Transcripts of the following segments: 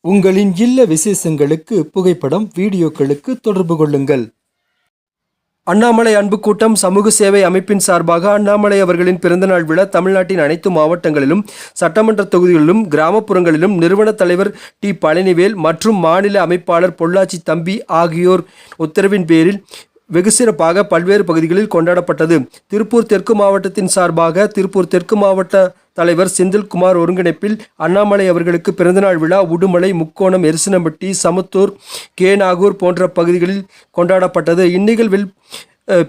உங்களின் இல்ல விசேஷங்களுக்கு புகைப்படம், வீடியோக்களுக்கு தொடர்பு கொள்ளுங்கள். அண்ணாமலை அன்பு கூட்டம் சமூக சேவை அமைப்பின் சார்பாக அண்ணாமலை அவர்களின் பிறந்தநாள் விழா தமிழ்நாட்டின் அனைத்து மாவட்டங்களிலும், சட்டமன்ற தொகுதிகளிலும், கிராமப்புறங்களிலும் நிறுவன தலைவர் டி. பழனிவேல் மற்றும் மாநில அமைப்பாளர் பொள்ளாச்சி தம்பி ஆகியோர் உத்தரவின் பேரில் வெகு சிறப்பாக பல்வேறு பகுதிகளில் கொண்டாடப்பட்டது. திருப்பூர் தெற்கு மாவட்டத்தின் சார்பாக திருப்பூர் தெற்கு மாவட்ட தலைவர் செந்தில்குமார் ஒருங்கிணைப்பில் அண்ணாமலை அவர்களுக்கு பிறந்தநாள் விழா உடுமலை, முக்கோணம், எருசனம்பட்டி, சமத்தூர், கேநாகூர் போன்ற பகுதிகளில் கொண்டாடப்பட்டது. இந்நிகழ்வில்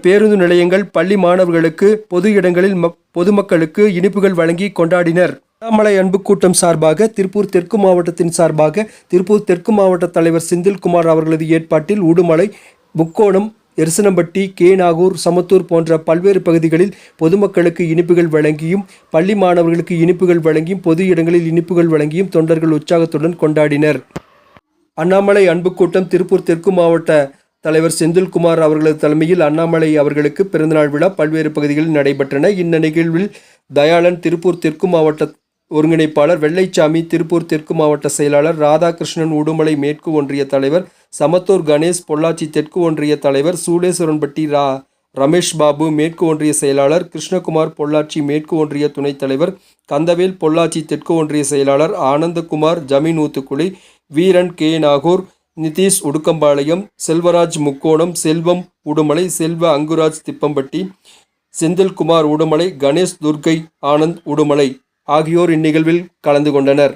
பேருந்து நிலையங்கள், பள்ளி மாணவர்களுக்கு, பொது இடங்களில் பொதுமக்களுக்கு இனிப்புகள் வழங்கி கொண்டாடினர். அண்ணாமலை அன்பு கூட்டம் சார்பாக திருப்பூர் தெற்கு மாவட்டத்தின் சார்பாக திருப்பூர் தெற்கு மாவட்ட தலைவர் செந்தில்குமார் அவர்களது ஏற்பாட்டில் உடுமலை, முக்கோணம், எருசனம்பட்டி, கேநாகூர், சமத்தூர் போன்ற பல்வேறு பகுதிகளில் பொதுமக்களுக்கு இனிப்புகள் வழங்கியும், பள்ளி மாணவர்களுக்கு இனிப்புகள் வழங்கியும், பொது இடங்களில் இனிப்புகள் வழங்கியும் தொண்டர்கள் உற்சாகத்துடன் கொண்டாடினர். அண்ணாமலை அன்பு கூட்டம் திருப்பூர் தெற்கு மாவட்ட தலைவர் செந்தில்குமார் அவர்களது தலைமையில் அண்ணாமலை அவர்களுக்கு பிறந்தநாள் விழா பல்வேறு பகுதிகளில் நடைபெற்றன. இந்த நிகழ்வில் தயாளன் திருப்பூர் தெற்கு மாவட்ட ஒருங்கிணைப்பாளர், வெள்ளைச்சாமி திருப்பூர் தெற்கு மாவட்ட செயலாளர், ராதாகிருஷ்ணன் உடுமலை மேற்கு ஒன்றிய தலைவர், சமத்தூர் கணேஷ் பொள்ளாச்சி தெற்கு ஒன்றிய தலைவர், சூளேஸ்வரன்பட்டி ரமேஷ் பாபு மேற்கு ஒன்றிய செயலாளர், கிருஷ்ணகுமார் பொள்ளாச்சி மேற்கு ஒன்றிய துணைத் தலைவர், கந்தவேல் பொள்ளாச்சி தெற்கு ஒன்றிய செயலாளர், ஆனந்தகுமார் ஜமீன் ஊத்துக்குழி, வீரன் கேநாகூர், நிதிஷ் உடுக்கம்பாளையம், செல்வராஜ் முக்கோணம், செல்வம் உடுமலை, செல்வ அங்குராஜ் திப்பம்பட்டி, செந்தில்குமார் உடுமலை, கணேஷ் துர்கை ஆனந்த் உடுமலை ஆகியோர் இந்நிகழ்வில் கலந்து கொண்டனர்.